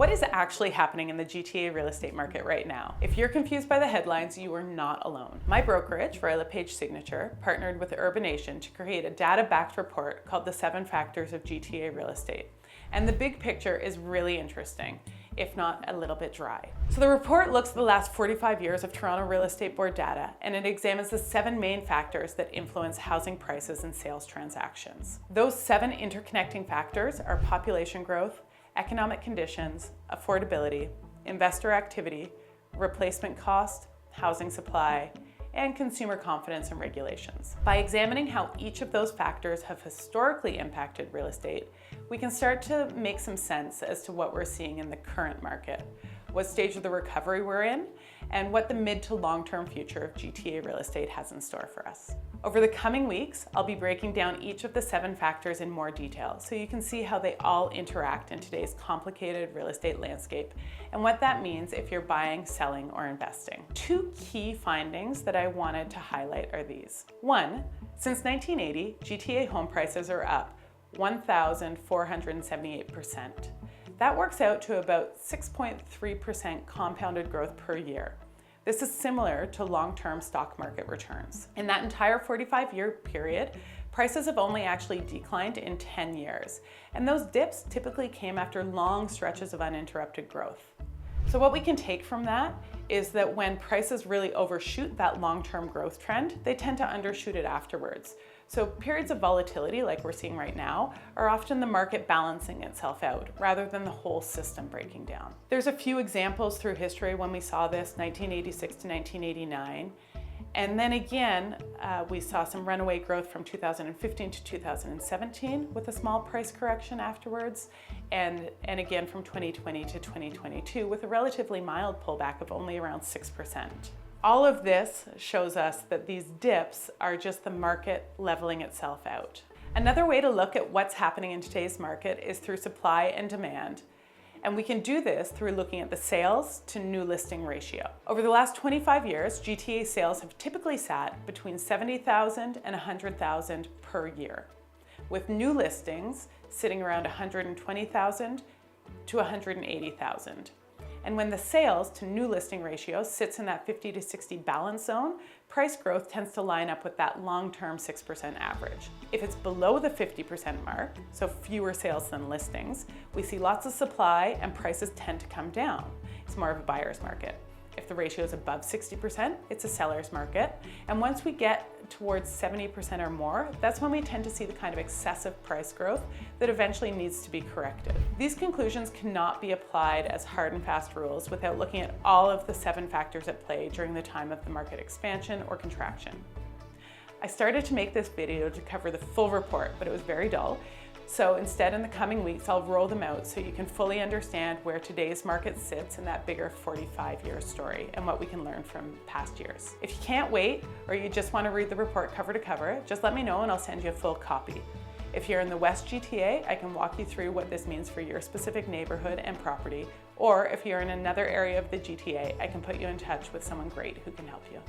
What is actually happening in the GTA real estate market right now? If you're confused by the headlines, you are not alone. My brokerage, Royal LePage Signature, partnered with Urbanation to create a data-backed report called The 7 Factors of GTA Real Estate. And the big picture is really interesting, if not a little bit dry. So the report looks at the last 45 years of Toronto Real Estate Board data, and it examines the 7 main factors that influence housing prices and sales transactions. Those 7 interconnecting factors are population growth, economic conditions, affordability, investor activity, replacement cost, housing supply, and consumer confidence and regulations. By examining how each of those factors have historically impacted real estate, we can start to make some sense as to what we're seeing in the current market, what stage of the recovery we're in, and what the mid to long-term future of GTA real estate has in store for us. Over the coming weeks, I'll be breaking down each of the 7 factors in more detail so you can see how they all interact in today's complicated real estate landscape and what that means if you're buying, selling, or investing. 2 key findings that I wanted to highlight are these. 1, since 1980, GTA home prices are up 1,478%. That works out to about 6.3% compounded growth per year. This is similar to long-term stock market returns. In that entire 45-year period, prices have only actually declined in 10 years, and those dips typically came after long stretches of uninterrupted growth. So what we can take from that is that when prices really overshoot that long-term growth trend, they tend to undershoot it afterwards. So periods of volatility, like we're seeing right now, are often the market balancing itself out rather than the whole system breaking down. There's a few examples through history when we saw this, 1986 to 1989. And then again, we saw some runaway growth from 2015 to 2017 with a small price correction afterwards. And again from 2020 to 2022 with a relatively mild pullback of only around 6%. All of this shows us that these dips are just the market leveling itself out. Another way to look at what's happening in today's market is through supply and demand. And we can do this through looking at the sales to new listing ratio. Over the last 25 years, GTA sales have typically sat between 70,000 and 100,000 per year, with new listings sitting around 120,000 to 180,000. And when the sales to new listing ratio sits in that 50 to 60 balance zone, price growth tends to line up with that long-term 6% average. If it's below the 50% mark, so fewer sales than listings, we see lots of supply and prices tend to come down. It's more of a buyer's market. If the ratio is above 60%, it's a seller's market. And once we get towards 70% or more, that's when we tend to see the kind of excessive price growth that eventually needs to be corrected. These conclusions cannot be applied as hard and fast rules without looking at all of the 7 factors at play during the time of the market expansion or contraction. I started to make this video to cover the full report, but it was very dull. So instead, in the coming weeks, I'll roll them out so you can fully understand where today's market sits in that bigger 45-year story and what we can learn from past years. If you can't wait, or you just want to read the report cover to cover, just let me know and I'll send you a full copy. If you're in the West GTA, I can walk you through what this means for your specific neighborhood and property. Or if you're in another area of the GTA, I can put you in touch with someone great who can help you.